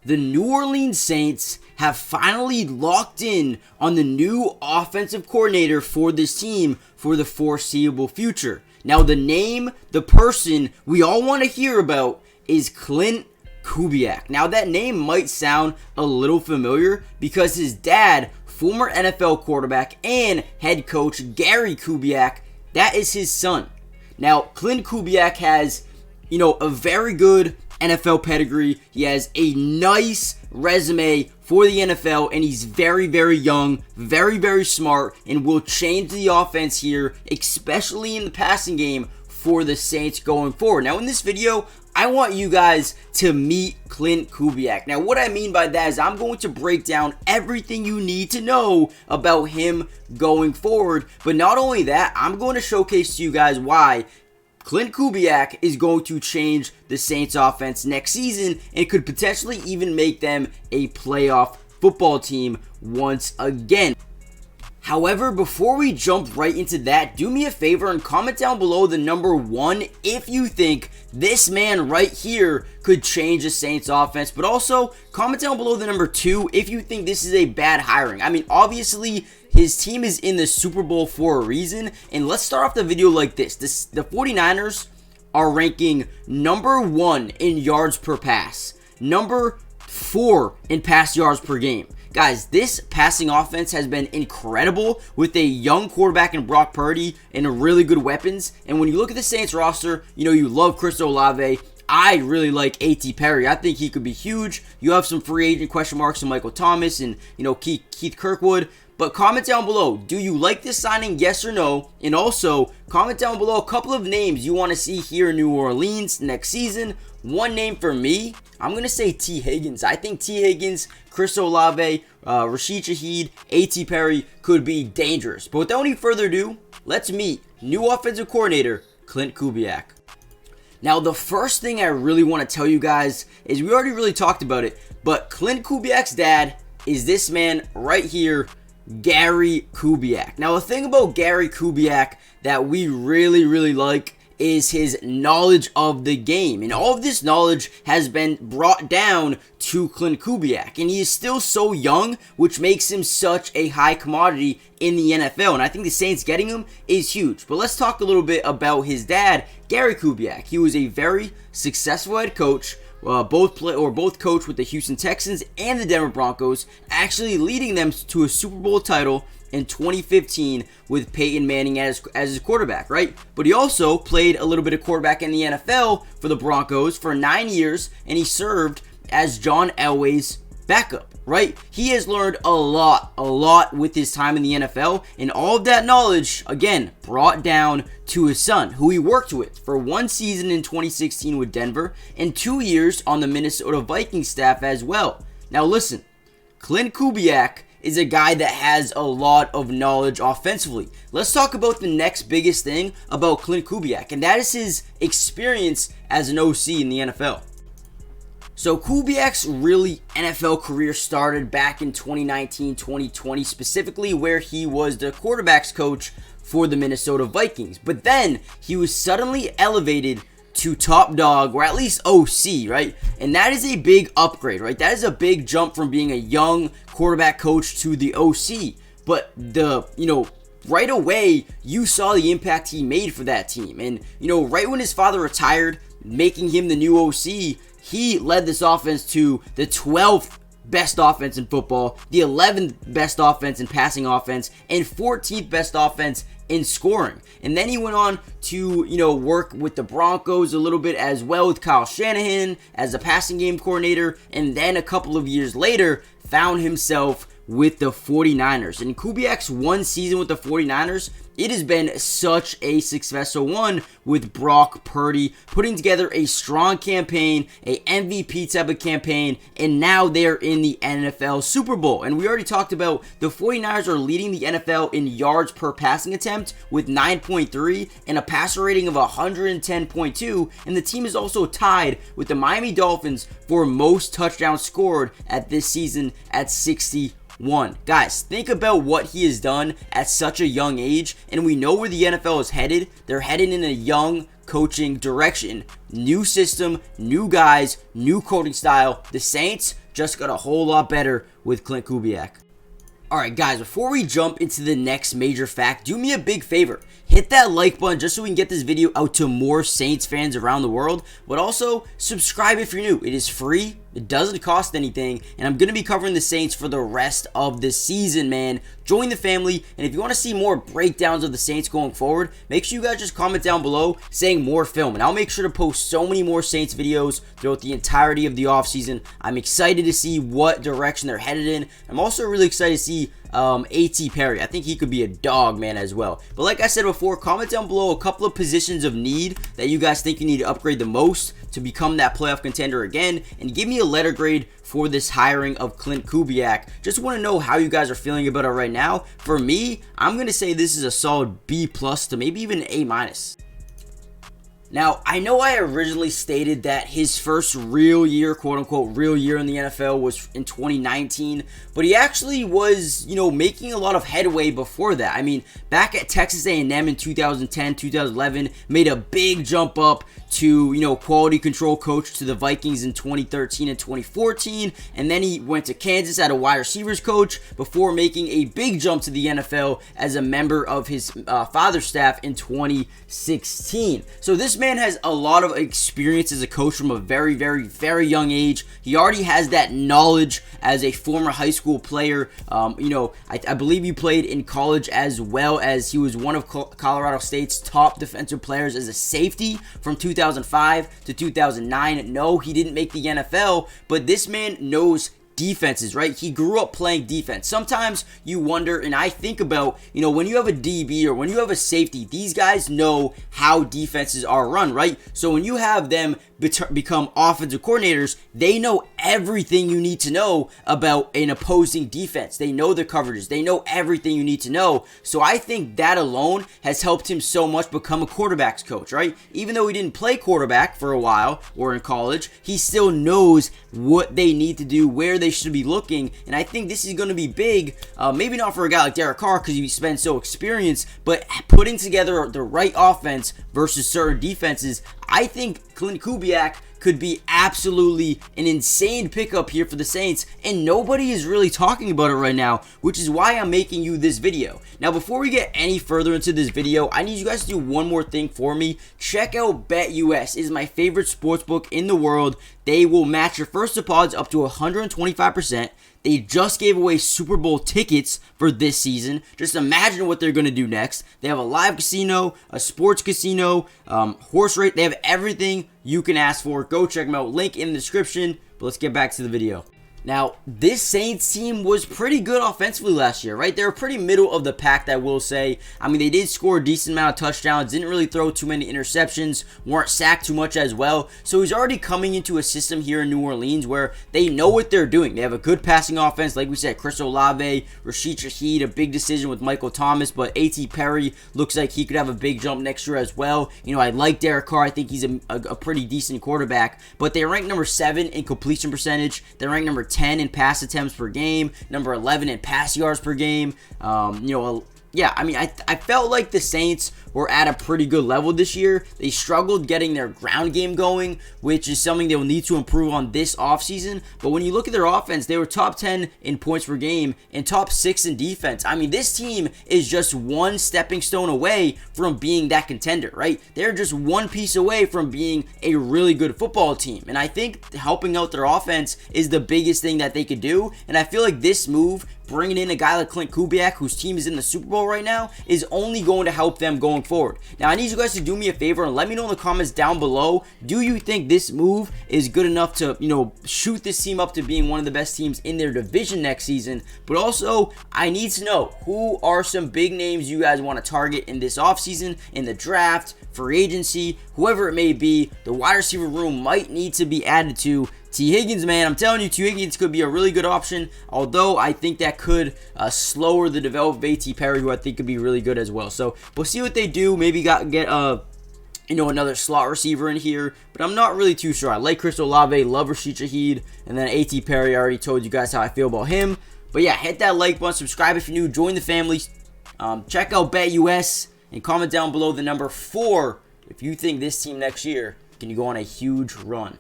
the New Orleans Saints have finally locked in on the new offensive coordinator for this team for the foreseeable future. Now, the name, the person we all want to hear about is Klint Kubiak. Now, that name might sound a little familiar because his dad, former NFL quarterback and head coach Gary Kubiak, that is his son. Now, Klint Kubiak has, a very good NFL pedigree. He has a nice resume for the NFL, and he's very, very young, very, very smart, and will change the offense here, especially in the passing game for the Saints going forward. Now, in this video, I want you guys to meet Klint Kubiak. Now, what I mean by that is I'm going to break down everything you need to know about him going forward. But not only that, I'm going to showcase to you guys why Klint Kubiak is going to change the Saints offense next season and could potentially even make them a playoff football team once again. However, before we jump right into that, do me a favor and comment down below the number 1 if you think this man right here could change the Saints offense, but also comment down below the number 2 if you think this is a bad hiring. I mean, obviously, his team is in the Super Bowl for a reason, and let's start off the video like this. The 49ers are ranking number 1 in yards per pass, number 4 in pass yards per game. Guys, this passing offense has been incredible with a young quarterback in Brock Purdy and really good weapons. And when you look at the Saints roster, you love Chris Olave. I really like A.T. Perry. I think he could be huge. You have some free agent question marks in Michael Thomas and, Keith Kirkwood. But comment down below, do you like this signing, yes or no? And also, comment down below a couple of names you want to see here in New Orleans next season. One name for me, I'm going to say T. Higgins. I think T. Higgins, Chris Olave, Rashid Shaheed, A.T. Perry could be dangerous. But without any further ado, let's meet new offensive coordinator, Klint Kubiak. Now, the first thing I really want to tell you guys is we already really talked about it, but Klint Kubiak's dad is this man right here, Gary Kubiak. Now, the thing about Gary Kubiak that we really, really like is his knowledge of the game. And all of this knowledge has been brought down to Klint Kubiak. And he is still so young, which makes him such a high commodity in the NFL. And I think the Saints getting him is huge. But let's talk a little bit about his dad, Gary Kubiak. He was a very successful head coach. Both coach with the Houston Texans and the Denver Broncos, actually leading them to a Super Bowl title in 2015 with Peyton Manning as his quarterback, right? But he also played a little bit of quarterback in the NFL for the Broncos for 9 years, and he served as John Elway's backup, right? He has learned a lot with his time in the NFL, and all of that knowledge, again, brought down to his son, who he worked with for 1 season in 2016 with Denver and 2 years on the Minnesota Vikings staff as well. Now listen, Klint Kubiak is a guy that has a lot of knowledge offensively. Let's talk about the next biggest thing about Klint Kubiak, and that is his experience as an OC in the NFL. So Kubiak's really NFL career started back in 2019-2020, specifically where he was the quarterback's coach for the Minnesota Vikings. But then he was suddenly elevated to top dog, or at least OC, right? And that is a big upgrade, right? That is a big jump from being a young quarterback coach to the OC. But right away, you saw the impact he made for that team. And, right when his father retired, making him the new OC, he led this offense to the 12th best offense in football, the 11th best offense in passing offense, and 14th best offense in scoring. And then he went on to, work with the Broncos a little bit as well with Kyle Shanahan as a passing game coordinator, and then a couple of years later found himself with the 49ers. And Kubiak's 1 season with the 49ers, it has been such a successful one with Brock Purdy putting together a strong campaign, a MVP type of campaign, and now they're in the NFL Super Bowl. And we already talked about the 49ers are leading the NFL in yards per passing attempt with 9.3 and a passer rating of 110.2, and the team is also tied with the Miami Dolphins for most touchdowns scored at this season at 61. Guys, think about what he has done at such a young age, and we know where the NFL is headed. They're headed in a young coaching direction. New system, new guys, new coaching style. The Saints just got a whole lot better with Klint Kubiak. Alright guys, before we jump into the next major fact, do me a big favor. Hit that like button just so we can get this video out to more Saints fans around the world. But also, subscribe if you're new. It is free. It doesn't cost anything. And I'm going to be covering the Saints for the rest of the season, man. Join the family. And if you want to see more breakdowns of the Saints going forward, make sure you guys just comment down below saying more film. And I'll make sure to post so many more Saints videos throughout the entirety of the offseason. I'm excited to see what direction they're headed in. I'm also really excited to see A.T. Perry. I think he could be a dog, man, as well. But like I said before, comment down below a couple of positions of need that you guys think you need to upgrade the most to become that playoff contender again, and give me a letter grade for this hiring of Klint Kubiak. Just want to know how you guys are feeling about it right now. For me, I'm going to say this is a solid B+ to maybe even A-. Now, I know I originally stated that his first real year, quote-unquote, real year in the NFL was in 2019, but he actually was, making a lot of headway before that. I mean, back at Texas A&M in 2010, 2011, made a big jump up to, quality control coach to the Vikings in 2013 and 2014, and then he went to Kansas as a wide receivers coach before making a big jump to the NFL as a member of his father's staff in 2016. So this man has a lot of experience as a coach from a very, very, very young age. He already has that knowledge as a former high school player. I believe he played in college as well, as he was one of Colorado State's top defensive players as a safety from 2005 to 2009. No, he didn't make the NFL, but this man knows defenses, right? He grew up playing defense. Sometimes you wonder, and I think about, when you have a DB or when you have a safety, these guys know how defenses are run, right? So when you have them become offensive coordinators, they know everything you need to know about an opposing defense. They know the coverages. They know everything you need to know. So I think that alone has helped him so much become a quarterback's coach, right? Even though he didn't play quarterback for a while or in college, he still knows what they need to do, where they should be looking, and I think this is going to be big, maybe not for a guy like Derek Carr because he's been so experienced, but putting together the right offense versus certain defenses. I think Klint Kubiak could be absolutely an insane pickup here for the Saints, and nobody is really talking about it right now, which is why I'm making you this video. Now, before we get any further into this video, I need you guys to do one more thing for me. Check out BetUS. It is my favorite sportsbook in the world. They will match your first deposit up to 125%. They just gave away Super Bowl tickets for this season. Just imagine what they're going to do next. They have a live casino, a sports casino, horse race. They have everything you can ask for. Go check them out. Link in the description. But let's get back to the video. Now, this Saints team was pretty good offensively last year, right? They were pretty middle of the pack, I will say. I mean, they did score a decent amount of touchdowns, didn't really throw too many interceptions, weren't sacked too much as well. So he's already coming into a system here in New Orleans where they know what they're doing. They have a good passing offense. Like we said, Chris Olave, Rashid Shaheed, a big decision with Michael Thomas, but A.T. Perry looks like he could have a big jump next year as well. I like Derek Carr. I think he's a pretty decent quarterback, but they rank number 7 in completion percentage. They rank number 10 in pass attempts per game, number 11 in pass yards per game. Yeah, I mean, I felt like the Saints were at a pretty good level this year. They struggled getting their ground game going, which is something they will need to improve on this offseason. But when you look at their offense, they were top 10 in points per game and top 6 in defense. I mean, this team is just one stepping stone away from being that contender, right? They're just one piece away from being a really good football team. And I think helping out their offense is the biggest thing that they could do. And I feel like this move, bringing in a guy like Klint Kubiak, whose team is in the Super Bowl right now, is only going to help them going forward. Now, I need you guys to do me a favor and let me know in the comments down below, do you think this move is good enough to, shoot this team up to being one of the best teams in their division next season? But also, I need to know, who are some big names you guys want to target in this offseason, in the draft, free agency, whoever it may be. The wide receiver room might need to be added to. T. Higgins, man, I'm telling you, T. Higgins could be a really good option, although I think that could slower the development of A.T. Perry, who I think could be really good as well. So we'll see what they do. Maybe get another slot receiver in here, but I'm not really too sure. I like Chris Olave, love Rashid Shaheed, and then A.T. Perry. I already told you guys how I feel about him. But yeah, hit that like button, subscribe if you're new, join the family, check out BetUS, and comment down below the number 4 if you think this team next year can go on a huge run.